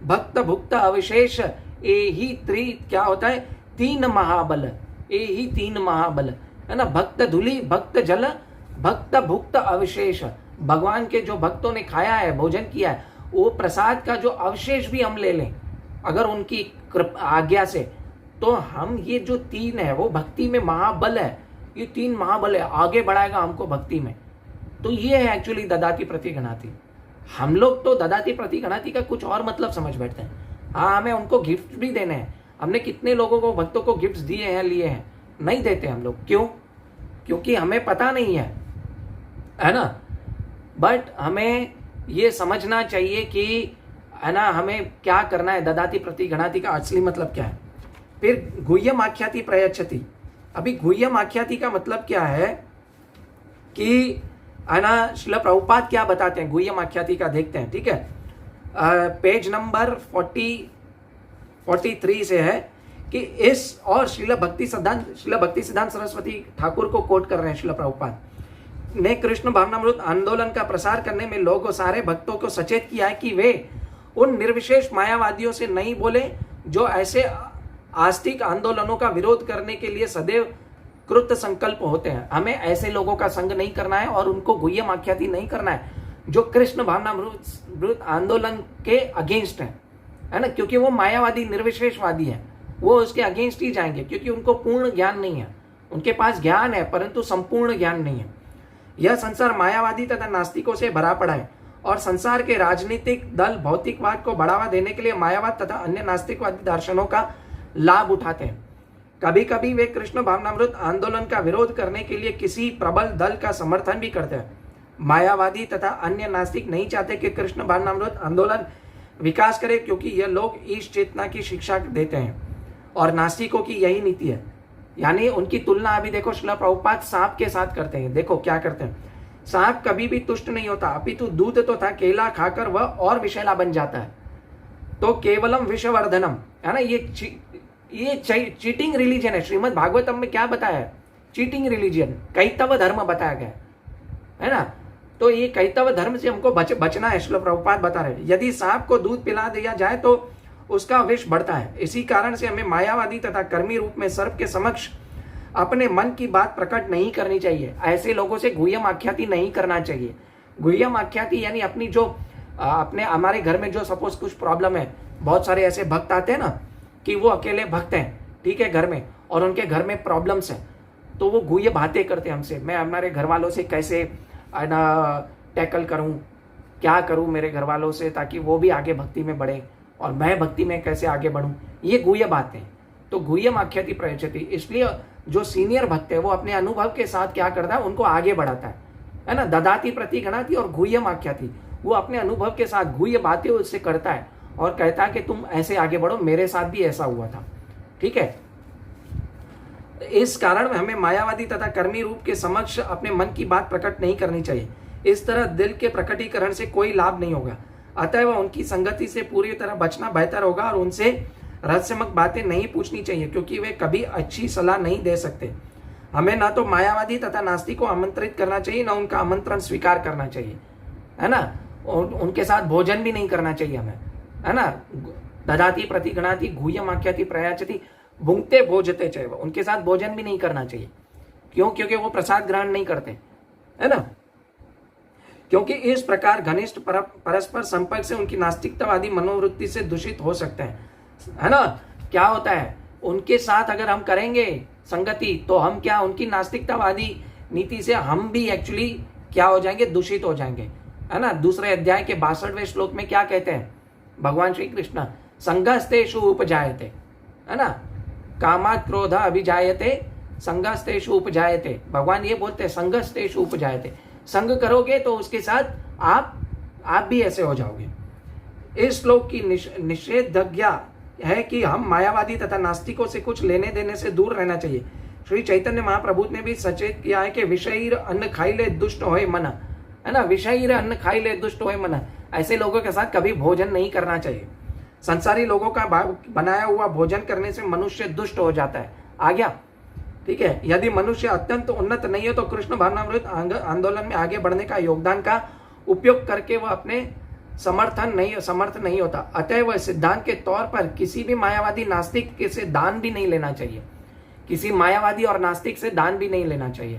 भक्त भुक्त अविशेष, यही त्रि क्या होता है? तीन महाबल, ये ही तीन महाबल है ना, भक्त धूलि, भक्त जल, भक्त भुक्त अवशेष। भगवान के जो भक्तों ने खाया है, भोजन किया है, वो प्रसाद का जो अवशेष भी हम ले लें अगर उनकी आज्ञा से, तो हम ये जो तीन है वो भक्ति में महाबल है, ये तीन महाबल है, आगे बढ़ाएगा हमको भक्ति में। तो ये है एक्चुअली ददाति प्रतिगणाति। हम लोग तो ददाति प्रतिगणाति का कुछ और मतलब समझ बैठते हैं। हाँ, हमें उनको गिफ्ट भी देने हैं। हमने कितने लोगों को, भक्तों को गिफ्ट्स दिए हैं, लिए हैं? नहीं देते हम लोग। क्यों? क्योंकि हमें पता नहीं है ना। बट हमें ये समझना चाहिए कि है ना, हमें क्या करना है। ददाति प्रतिगणाति का असली मतलब क्या है? फिर गुह्यम आख्याति प्रयच्छति। अभी गुह्यम आख्याति का मतलब क्या है कि है ना, श्रील प्रभुपाद क्या बताते हैं गुह्यम आख्याति का, देखते हैं। ठीक है, पेज नंबर 43 से है कि इस, और श्रील भक्ति सिद्धांत सरस्वती ठाकुर को कोट कर रहे हैं श्रील प्रभुपाद ने, कृष्ण भावनामृत आंदोलन का प्रसार करने में लोगों, सारे भक्तों को सचेत किया है कि वे उन निर्विशेष मायावादियों से नहीं बोले जो ऐसे आस्तिक आंदोलनों का विरोध करने के लिए सदैव कृत संकल्प होते हैं। हमें ऐसे लोगों का संग नहीं करना है और उनको गुह्यम आख्याति नहीं करना है जो कृष्ण भावनामृत आंदोलन के अगेंस्ट है ना, क्योंकि वो मायावादी निर्विशेषवादी है, वो उसके अगेंस्ट ही जाएंगे, क्योंकि उनको पूर्ण ज्ञान नहीं है। उनके पास ज्ञान है परंतु संपूर्ण ज्ञान नहीं है। यह संसार मायावादी तथा नास्तिकों से भरा पड़ा है और संसार के राजनीतिक दल भौतिकवाद को बढ़ावा देने के लिए मायावाद तथा अन्य नास्तिकवादी दर्शनों का लाभ उठाते हैं। कभी कभी वे कृष्ण भावनामृत आंदोलन का विरोध करने के लिए किसी प्रबल दल का समर्थन भी करते हैं। मायावादी तथा अन्य नास्तिक नहीं चाहते कि कृष्ण भावनामृत आंदोलन विकास करे, क्योंकि यह लोग ईश चेतना की शिक्षा देते हैं और नास्तिकों की यही नीति है। यानी उनकी तुलना अभी देखो श्रील प्रभुपाद सांप के साथ करते हैं। देखो क्या करते हैं, सांप कभी भी तुष्ट नहीं होता, अपितु दूध तो था, केला खाकर वह और विषैला बन जाता है। तो केवलम विषवर्धनम है ना, ये चीटिंग रिलीजन है। श्रीमद् भागवतम में क्या बताया है? चीटिंग रिलीजन, कैतव धर्म बताया गया है ना। तो ये कैतव धर्म से हमको बचना है, श्रील प्रभुपाद बता रहे हैं। यदि सांप को दूध पिला दिया जाए तो उसका विष बढ़ता है। इसी कारण से हमें मायावादी तथा कर्मी रूप में सर्प के समक्ष अपने मन की बात प्रकट नहीं करनी चाहिए। ऐसे लोगों से गुह्यम आख्याति नहीं करना चाहिए। गुह्यम आख्याति यानी अपनी जो अपने, हमारे घर में जो सपोज कुछ प्रॉब्लम है, बहुत सारे ऐसे भक्त आते हैं ना कि वो अकेले भक्त हैं, ठीक है, घर में, और उनके घर में प्रॉब्लम्स हैं, तो वो गुह्य बातें करते हैं हमसे। मैं हमारे घर वालों से कैसे टैकल करूं, क्या करूं मेरे घर वालों से ताकि वो भी आगे भक्ति में बढ़े और मैं भक्ति में कैसे आगे बढ़ूं, ये गुह्य बातें। तो गुह्यम आख्याति प्रयच्छति, इसलिए जो सीनियर भक्त है वो अपने अनुभव के साथ क्या करता है, उनको आगे बढ़ाता है ना। ददाति प्रतिगणाति और गुह्यम आख्याति, वो अपने अनुभव के साथ गुह्य बातें उससे करता है और कहता है कि तुम ऐसे आगे बढ़ो, मेरे साथ भी ऐसा हुआ था। ठीक है, इस कारण हमें मायावादी तथा कर्मी रूप के समक्ष अपने मन की बात प्रकट नहीं करनी चाहिए। इस तरह दिल के प्रकटीकरण से कोई लाभ नहीं होगा। अतएव उनकी संगति से पूरी तरह बचना बेहतर होगा और उनसे रहस्यमक बातें नहीं पूछनी चाहिए, क्योंकि वे कभी अच्छी सलाह नहीं दे सकते। हमें ना तो मायावादी तथा नास्तिक को आमंत्रित करना चाहिए, ना उनका आमंत्रण स्वीकार करना चाहिए, है ना। और उनके साथ भोजन भी नहीं करना चाहिए हमें, है ना। ददाति प्रतिगणाति गुह्यम आख्याति प्रयाचति भुंगते भोजते चैव, उनके साथ भोजन भी नहीं करना चाहिए। क्यों? क्योंकि वो प्रसाद ग्रहण नहीं करते, है ना। क्योंकि इस प्रकार घनिष्ठ परस्पर संपर्क से उनकी नास्तिकतावादी मनोवृत्ति से दूषित हो सकते हैं, है ना। क्या होता है, उनके साथ अगर हम करेंगे संगति तो हम क्या, उनकी नास्तिकतावादी नीति से हम भी एक्चुअली क्या हो जाएंगे, दूषित हो जाएंगे, है ना। दूसरे अध्याय के 62वें श्लोक में क्या कहते हैं भगवान श्री कृष्ण, संगस्तेषु उपजायते, है ना। कामात् क्रोध अभिजायते संगस्तेषु उपजायते। भगवान ये बोलते हैं संगस्तेषु उपजायते, संग करोगे तो उसके साथ आप भी ऐसे हो जाओगे। इस श्लोक की निषेधाज्ञा है कि हम मायावादी तथा नास्तिकों से कुछ लेने देने से दूर रहना चाहिए। श्री चैतन्य महाप्रभु ने भी सचेत किया है कि विषयीर अन्न खाई ले दुष्ट होए मन, है ना। विषयीर अन्न खाई ले दुष्ट होए मन, ऐसे लोगों के साथ कभी भोजन नहीं करना चाहिए। संसारी लोगों का बनाया हुआ भोजन करने से मनुष्य दुष्ट हो जाता है। आ गया, ठीक है। यदि मनुष्य अत्यंत उन्नत नहीं है तो कृष्ण भावनामृत आंदोलन में आगे बढ़ने का योगदान का उपयोग करके वह अपने समर्थ नहीं होता। अतएव सिद्धांत के तौर पर किसी भी मायावादी नास्तिक से दान भी नहीं लेना चाहिए, किसी मायावादी और नास्तिक से दान भी नहीं लेना चाहिए,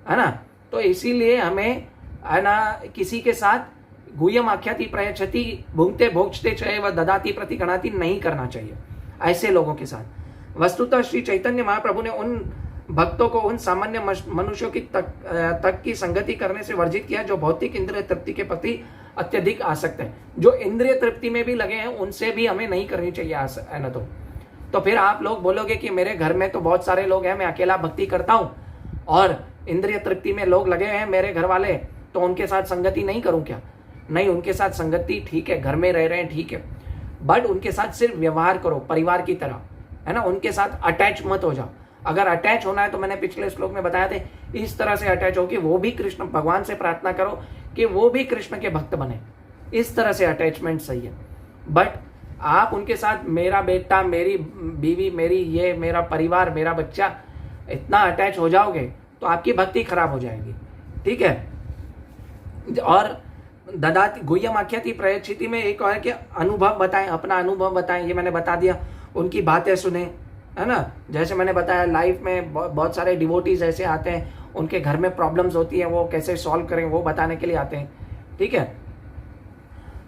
है ना। तो इसीलिए हमें, है ना, किसी के साथ गुह्यम आख्याति प्रयच्छति भुंक्ते भोक्ते चये व ददाति प्रति गणाति नहीं करना चाहिए ऐसे लोगों के साथ। वस्तुतः श्री चैतन्य महाप्रभु ने उन भक्तों को उन सामान्य मनुष्यों की तक की संगति करने से वर्जित किया जो भौतिक इंद्रिय तृप्ति के प्रति अत्यधिक आसक्त है। जो इंद्रिय तृप्ति में भी लगे हैं उनसे भी हमें नहीं करनी चाहिए, है ना। तो फिर आप लोग बोलोगे कि मेरे घर में तो बहुत सारे लोग हैं, मैं अकेला भक्ति करता हूं और इंद्रिय तृप्ति में लोग लगे हैं मेरे घर वाले, तो उनके साथ संगति नहीं करूं क्या? नहीं, उनके साथ संगति ठीक है, घर में रह रहे हैं ठीक है, बट उनके साथ सिर्फ व्यवहार करो परिवार की तरह, है ना। उनके साथ अटैच मत हो जाओ। अगर अटैच होना है तो मैंने पिछले श्लोक में बताया था, इस तरह से अटैच हो कि वो भी कृष्ण, भगवान से प्रार्थना करो कि वो भी कृष्ण के भक्त बने, इस तरह से अटैचमेंट सही है। बट आप उनके साथ मेरा बेटा, मेरी बीवी, मेरी ये, मेरा परिवार, मेरा बच्चा, इतना अटैच हो जाओगे तो आपकी भक्ति खराब हो जाएगी, ठीक है। और ददाति गुह्यम आख्याति प्रयच्छति में एक और है कि अनुभव बताएं, अपना अनुभव बताएं, ये मैंने बता दिया। उनकी बातें सुने, है ना। जैसे मैंने बताया लाइफ में बहुत सारे डिवोटीज ऐसे आते हैं, उनके घर में प्रॉब्लम्स होती हैं, वो कैसे सॉल्व करें वो बताने के लिए आते हैं, ठीक है।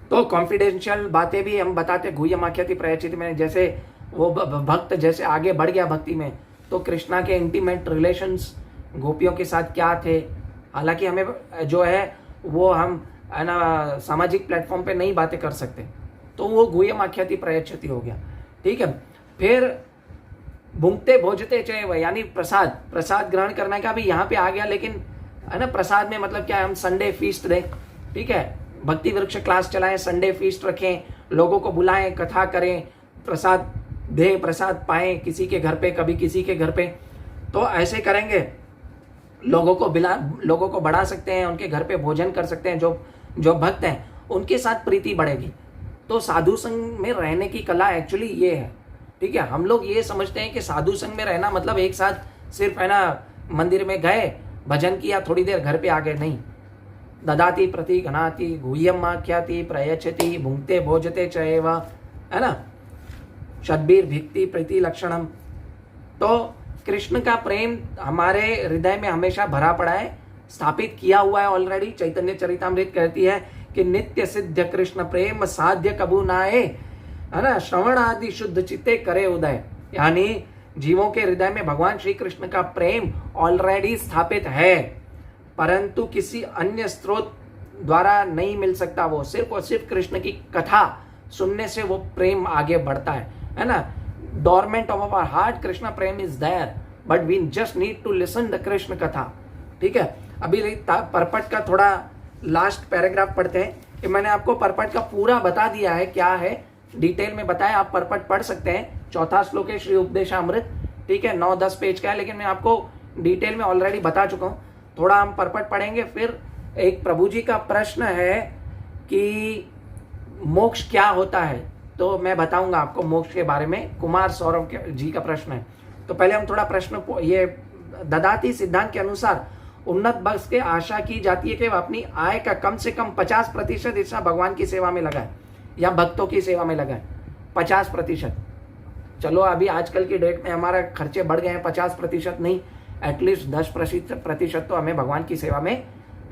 तो कॉन्फिडेंशियल बातें भी हम बताते गुह्यम आख्याति प्रयच्छति में। जैसे वो भक्त जैसे आगे बढ़ गया भक्ति में, तो कृष्णा के इंटीमेट रिलेशंस गोपियों के साथ क्या थे, हालांकि हमें जो है वो हम, है ना, सामाजिक प्लेटफॉर्म पे नई बातें कर सकते, तो वो गुह्यम आख्याति प्रयच्छति हो गया, ठीक है। फिर भुंक्ते भोजते चये, यानी प्रसाद ग्रहण करने का भी यहाँ पे आ गया, लेकिन, है ना, प्रसाद में मतलब क्या है, हम संडे फीस्ट दें, ठीक है, भक्ति वृक्ष क्लास चलाएं, संडे फीस्ट रखें, लोगों को बुलाएं, कथा करें, प्रसाद दें, प्रसाद पाएं, किसी के घर पे कभी किसी के घर पे। तो ऐसे करेंगे लोगों को बढ़ा सकते हैं, उनके घर पे भोजन कर सकते हैं, जो भक्त हैं उनके साथ प्रीति बढ़ेगी। तो साधु संग में रहने की कला एक्चुअली ये है, ठीक है। हम लोग ये समझते हैं कि साधु संग में रहना मतलब एक साथ सिर्फ, है ना, मंदिर में गए, भजन किया, थोड़ी देर घर पे आ गए, नहीं। ददाति प्रति गणाति गुह्यम आख्याति प्रयच्छति भुंक्ते भोजते चयेव, है ना, षड्भिर भिक्ति प्रीति लक्षणम। तो कृष्ण का प्रेम हमारे हृदय में हमेशा भरा पड़ा है, स्थापित किया हुआ है ऑलरेडी। चैतन्य चरितामृत कहती है कि नित्य सिद्ध कृष्ण प्रेम साध्य कबू नाए, है ना, श्रवण आदि शुद्ध चित्ते करे उदय। यानी जीवों के हृदय में भगवान श्री कृष्ण का प्रेम ऑलरेडी स्थापित है, परंतु किसी अन्य स्रोत द्वारा नहीं मिल सकता। वो सिर्फ और सिर्फ कृष्ण की कथा सुनने से वो प्रेम आगे बढ़ता है ना। Dormant of our heart Krishna prem is there, but we just need to listen the Krishna katha, ठीक है। अभी परपट का थोड़ा लास्ट पैराग्राफ पढ़ते हैं कि मैंने आपको परपट का पूरा बता दिया है, क्या है डिटेल में बताया, आप परपट पढ़ सकते हैं। चौथा श्लोक है श्री उपदेशामृत, ठीक है, 9-10 पेज का है, लेकिन मैं आपको डिटेल में ऑलरेडी बता चुका हूँ। थोड़ा हम परपट पढ़ेंगे। फिर एक प्रभु जी का प्रश्न है कि मोक्ष क्या होता है, तो मैं बताऊंगा आपको मोक्ष के बारे में। कुमार सौरभ जी का प्रश्न है, तो पहले हम थोड़ा प्रश्न, ये ददाती सिद्धांत के अनुसार उन्नत भक्त के आशा की जाती है कि वह अपनी आय का कम से कम 50% हिस्सा भगवान की सेवा में लगाए या भक्तों की सेवा में लगाए। 50%, चलो अभी आजकल की डेट में हमारा खर्चे बढ़ गए हैं, 50% नहीं, एटलीस्ट 10% तो हमें भगवान की सेवा में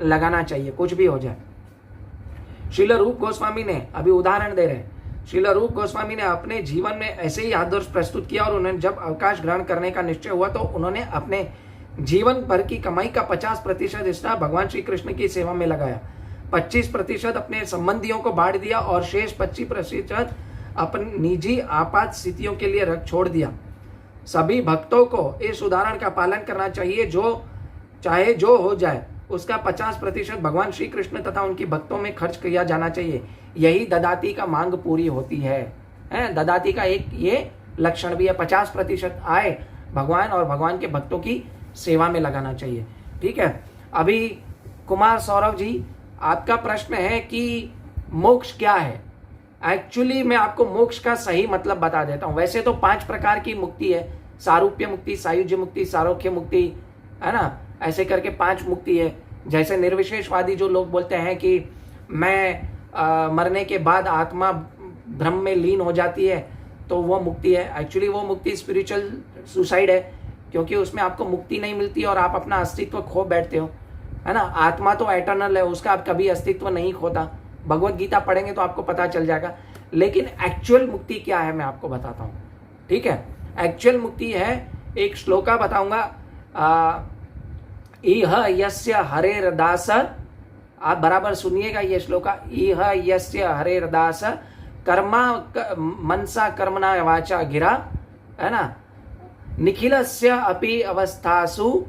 लगाना चाहिए, कुछ भी हो जाए। श्रील रूप गोस्वामी ने, अभी उदाहरण दे रहे हैं, श्रील रूप गोस्वामी ने अपने जीवन में ऐसे ही आदर्श प्रस्तुत किया, और उन्हें जब अवकाश ग्रहण करने का निश्चय हुआ तो उन्होंने अपने जीवन भर की कमाई का 50% हिस्सा भगवान श्री कृष्ण की सेवा में लगाया, 25% अपने संबंधियों को बांट दिया और शेष 25% अपनी निजी आपात स्थितियों के लिए रख छोड़ दिया। सभी भक्तों को इस उदाहरण का पालन करना चाहिए, जो चाहे जो हो जाए उसका 50% भगवान श्री कृष्ण तथा उनकी भक्तों में खर्च किया जाना चाहिए। यही ददाती का मांग पूरी होती है। ददाती का एक ये लक्षण भी है, 50% आय भगवान और भगवान के भक्तों की सेवा में लगाना चाहिए, ठीक है। अभी कुमार सौरभ जी, आपका प्रश्न है कि मोक्ष क्या है। एक्चुअली मैं आपको मोक्ष का सही मतलब बता देता हूं। वैसे तो 5 प्रकार की मुक्ति है, सारूप्य मुक्ति, सायुज्य मुक्ति, सारोख्य मुक्ति, है ना, ऐसे करके 5 मुक्ति है। जैसे निर्विशेषवादी जो लोग बोलते हैं कि मैं मरने के बाद आत्मा ब्रह्म में लीन हो जाती है तो वो मुक्ति है। एक्चुअली वो मुक्ति स्पिरिचुअल सुसाइड है, क्योंकि उसमें आपको मुक्ति नहीं मिलती और आप अपना अस्तित्व खो बैठते हो, है ना। आत्मा तो एटर्नल है, उसका आप कभी अस्तित्व नहीं खोता। भगवत गीता पढ़ेंगे तो आपको पता चल जाएगा। लेकिन एक्चुअल मुक्ति क्या है मैं आपको बताता हूँ, ठीक है। एक्चुअल मुक्ति है, एक श्लोका बताऊंगा। इह यस्य हरेर्दास, आप बराबर सुनिएगा ये श्लोका। इह यस्य हरेर्दास कर्मा मनसा कर्मणा वाचा गिरा, है ना, निखिलस्य अपि अवस्थासु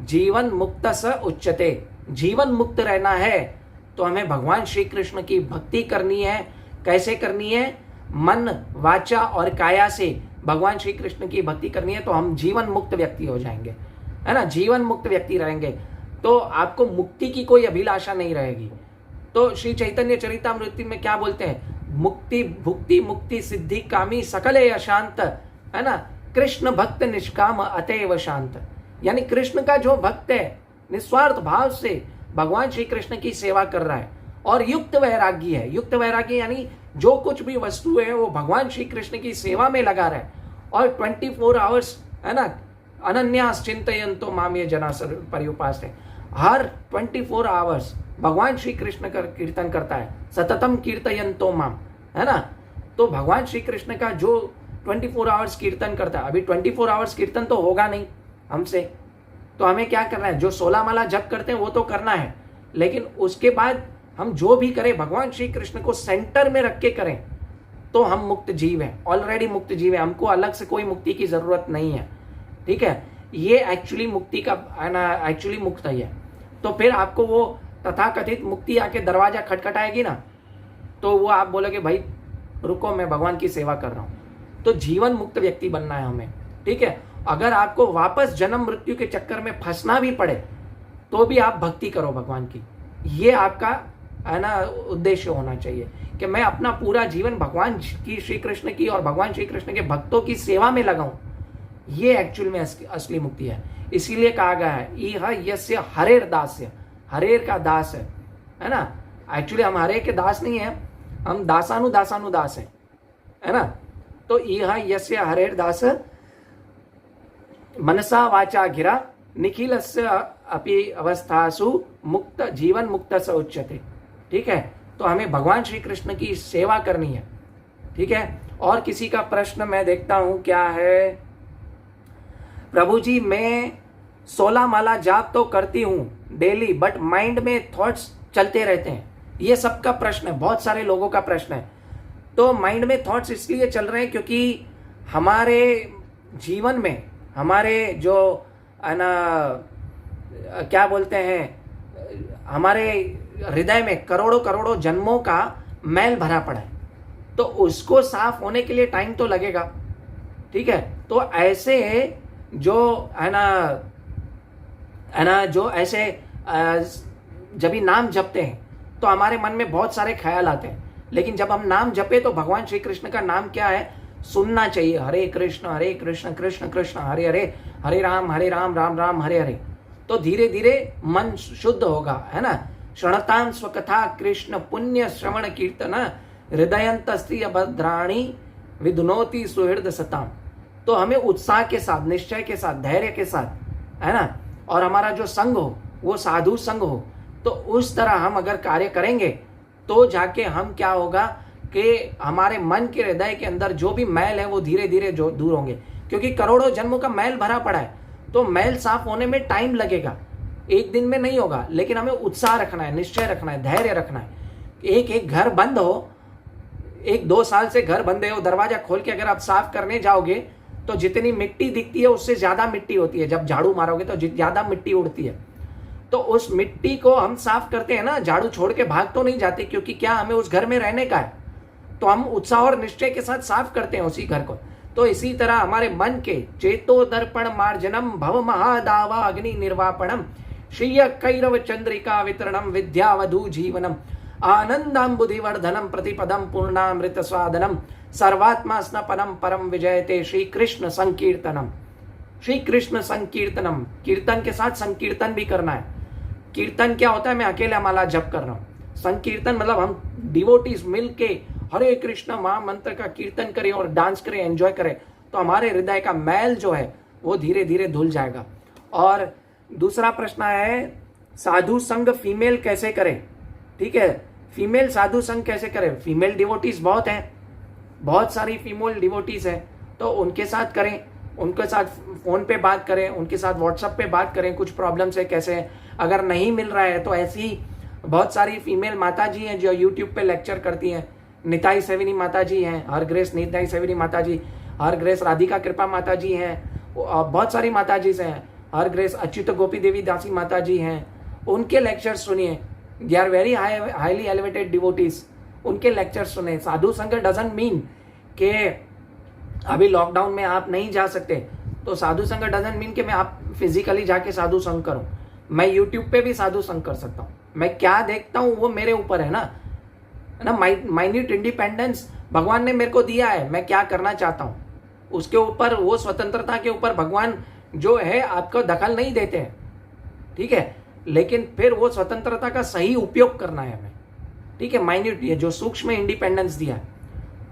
जीवन मुक्त स उच्यते। जीवन मुक्त रहना है तो हमें भगवान श्री कृष्ण की भक्ति करनी है। कैसे करनी है? मन, वाचा और काया से भगवान श्री कृष्ण की भक्ति करनी है तो हम जीवन मुक्त व्यक्ति हो जाएंगे, है ना। जीवन मुक्त व्यक्ति रहेंगे तो आपको मुक्ति की कोई अभिलाषा नहीं रहेगी। तो श्री चैतन्य चरितामृत में क्या बोलते हैं? मुक्ति भुक्ति मुक्ति सिद्धि कामी सकले अशांत, है ना, कृष्ण भक्त निष्काम अतएव शांत। यानी कृष्ण का जो भक्त है निस्वार्थ भाव से भगवान श्री कृष्ण की सेवा कर रहा है और युक्त वैरागी है। युक्त वैरागी यानी जो कुछ भी वस्तु है वो भगवान श्री कृष्ण की सेवा में लगा रहा है और 24 आवर्स, है ना, अनन्यास चिंतयन्तो माम ये जना पर्युपास है। हर 24 आवर्स भगवान श्री कृष्ण का कीर्तन करता है, सततम कीर्तयन्तो माम, है ना। तो भगवान श्री कृष्ण का जो 24 आवर्स कीर्तन करता है, अभी 24 आवर्स कीर्तन तो होगा नहीं हमसे, तो हमें क्या करना है? जो 16 माला जप करते हैं वो तो करना है, लेकिन उसके बाद हम जो भी करें भगवान श्री कृष्ण को सेंटर में रख के करें तो हम मुक्त जीव हैं, ऑलरेडी मुक्त जीव है। हमको अलग से कोई मुक्ति की जरूरत नहीं है, ठीक है। ये एक्चुअली मुक्ति का, है ना, एक्चुअली मुक्त है। तो फिर आपको वो तथाकथित मुक्ति आके दरवाजा खटखटाएगी ना, तो वो आप बोलोगे भाई रुको मैं भगवान की सेवा कर रहा हूं। तो जीवन मुक्त व्यक्ति बनना है हमें, ठीक है। अगर आपको वापस जन्म मृत्यु के चक्कर में फंसना भी पड़े तो भी आप भक्ति करो भगवान की। ये आपका, है ना, उद्देश्य होना चाहिए कि मैं अपना पूरा जीवन भगवान की, श्री कृष्ण की और भगवान श्री कृष्ण के भक्तों की सेवा में लगाऊं। ये एक्चुअल में असली मुक्ति है। इसीलिए कहा गया है इह यस्य हरेर दास्य, हरेर का दास है ना। एक्चुअली हम हरे के दास नहीं है, हम दासानुदास है ना। तो इह यस्य हरेर दास मनसा वाचा गिरा निखिलस्य अपि अवस्थासु मुक्त जीवन मुक्त स उच्यते, ठीक है। तो हमें भगवान श्री कृष्ण की सेवा करनी है, ठीक है। और किसी का प्रश्न मैं देखता हूं क्या है। प्रभु जी मैं 16 माला जाप तो करती हूं डेली, बट माइंड में थॉट्स चलते रहते हैं। ये सबका प्रश्न है, बहुत सारे लोगों का प्रश्न है। तो माइंड में थॉट्स इसलिए चल रहे हैं क्योंकि हमारे जीवन में, हमारे जो, है ना, क्या बोलते हैं, हमारे हृदय में करोड़ों करोड़ों जन्मों का मैल भरा पड़ा है, तो उसको साफ होने के लिए टाइम तो लगेगा, ठीक है। तो ऐसे जो, है ना, जो ऐसे जब भी नाम जपते हैं तो हमारे मन में बहुत सारे ख्याल आते हैं, लेकिन जब हम नाम जपे तो भगवान श्री कृष्ण का नाम क्या है सुनना चाहिए। हरे कृष्ण कृष्ण कृष्ण हरे हरे, हरे राम राम राम हरे हरे। तो धीरे धीरे मन शुद्ध होगा, है ना। श्रणतां स्वकथा कृष्ण पुण्य श्रवण कीर्तन हृदयंतस्त्रिय भद्राणी विधुनोति सुहृद सताम। तो हमें उत्साह के साथ, निश्चय के साथ, धैर्य के साथ, है ना, और हमारा जो संग हो वो साधु संग हो, तो उस तरह हम अगर कार्य करेंगे तो जाके हम क्या होगा कि हमारे मन के हृदय के अंदर जो भी मैल है वो धीरे धीरे जो दूर होंगे, क्योंकि करोड़ों जन्मों का मैल भरा पड़ा है। तो मैल साफ होने में टाइम लगेगा, एक दिन में नहीं होगा, लेकिन हमें उत्साह रखना है, निश्चय रखना है, धैर्य रखना है। एक घर बंद हो, 1-2 साल से घर बंद है, वो दरवाजा खोल के अगर आप साफ करने जाओगे तो जितनी मिट्टी दिखती है उससे ज्यादा मिट्टी होती है। जब झाड़ू मारोगे तो ज्यादा मिट्टी उड़ती है। तो उस मिट्टी को हम साफ करते हैं ना, झाड़ू छोड़ के भाग तो नहीं जाते, क्योंकि क्या हमें उस घर में रहने का है। तो हम उत्साह और निश्चय के साथ साफ करते हैं उसी घर को। तो इसी तरह हमारे मन के चेतो दर्पण मार्जनम भव महादावा अग्नि निर्वापणम श्रीय कैरव चंद्रिका वितरणम विद्यावधु जीवनम आनंदाम्बुधिवर्धनम प्रतिपदम पूर्णामृत स्वादनम सर्वात्मा स्नपनम परम विजयते श्री कृष्ण संकीर्तनम। श्री कृष्ण संकीर्तनम, कीर्तन के साथ संकीर्तन भी करना है। कीर्तन क्या होता है? मैं अकेला माला जप कर रहा हूं, संकीर्तन मतलब हम डिवोटीज मिल के हरे कृष्ण महामंत्र का कीर्तन करें और डांस करें, एंजॉय करें, तो हमारे हृदय का मैल जो है वो धीरे धीरे धुल जाएगा। और दूसरा प्रश्न है साधु संग फीमेल कैसे करें? ठीक है, फीमेल साधु संग कैसे करें? फीमेल डिवोटीज बहुत हैं, बहुत सारी फीमेल डिवोटीज हैं, तो उनके साथ करें, उनके साथ फोन पे बात करें, उनके साथ व्हाट्सएप पे बात करें, कुछ प्रॉब्लम है कैसे है। अगर नहीं मिल रहा है तो ऐसी बहुत सारी फीमेल माता जी हैं जो यूट्यूब पे लेक्चर करती हैं। निताई सेविनी माता जी हैं, हर ग्रेस निताई सेविनी माता जी, हर ग्रेस राधिका कृपा माता जी हैं, बहुत सारी माता जी हैं, हर ग्रेस अच्युत गोपी देवी दासी माता जी हैं। उनके लेक्चर सुनिए, they are very highly elevated devotees, उनके लेक्चर सुने। साधु संग डजंट मीन कि अभी लॉकडाउन में आप नहीं जा सकते, तो साधु संग डजंट मीन कि मैं आप फिजिकली जाके साधु संग करूं। मैं यूट्यूब पे भी साधु संग कर सकता हूं, मैं क्या देखता हूं वो मेरे ऊपर है ना माइन्यूट इंडिपेंडेंस भगवान ने मेरे को दिया है, मैं क्या करना चाहता हूं उसके ऊपर, वो स्वतंत्रता के ऊपर भगवान जो है आपको दखल नहीं देते हैं, ठीक है, लेकिन फिर वो स्वतंत्रता का सही उपयोग करना है हमें, ठीक है। माइन्यूट ये जो सूक्ष्म इंडिपेंडेंस दिया है,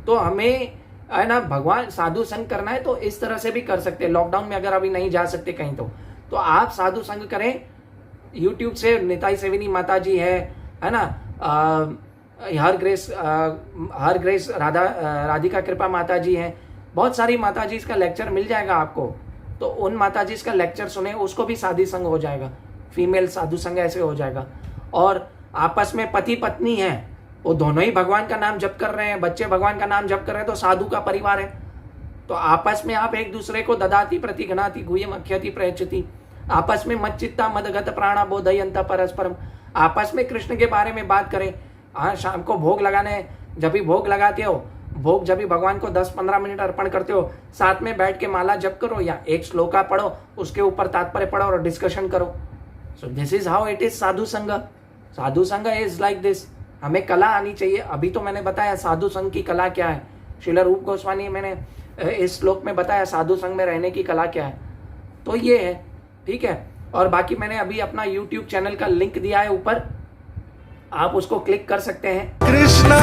तो हमें है ना भगवान साधु संग करना है तो इस तरह से भी कर सकते हैं। लॉकडाउन में अगर अभी नहीं जा सकते कहीं तो आप साधु संग करें यूट्यूब से। निताई सेविनी माता जी है ना, हर ग्रेस राधिका कृपा माता जी हैं, बहुत सारी माता जी इसका लेक्चर मिल जाएगा आपको, तो उन माता जी इसका लेक्चर सुने, उसको भी साधु संग हो जाएगा, फीमेल साधु संग ऐसे हो जाएगा। और आपस में पति पत्नी है, वो दोनों ही भगवान का नाम जप कर रहे हैं, बच्चे भगवान का नाम जप कर रहे हैं, तो साधु का परिवार है, तो आपस में आप एक दूसरे को ददाति प्रतिगणाति गुह्यम अख्यति प्रयच्छति, आपस में मच्चित्ता मदगत प्राणा बोधयंत परस्परम, आपस में कृष्ण के बारे में बात करें। हाँ, शाम को भोग लगाने, जब भी भोग लगाते हो, भोग जब भी भगवान को 10-15 मिनट अर्पण करते हो, साथ में बैठ के माला जप करो या एक श्लोका पढ़ो, उसके ऊपर तात्पर्य पढ़ो और डिस्कशन करो। So this is how it is sadhu sanga. Sadhu संग इज लाइक दिस। हमें कला आनी चाहिए। अभी तो मैंने बताया साधु संग की कला क्या है, श्रील रूप गोस्वामी मैंने इस श्लोक में बताया साधु संग में रहने की कला क्या है, तो ये है, ठीक है। और बाकी मैंने अभी अपना YouTube चैनल का लिंक दिया है ऊपर, आप उसको क्लिक कर सकते हैं। कृष्णा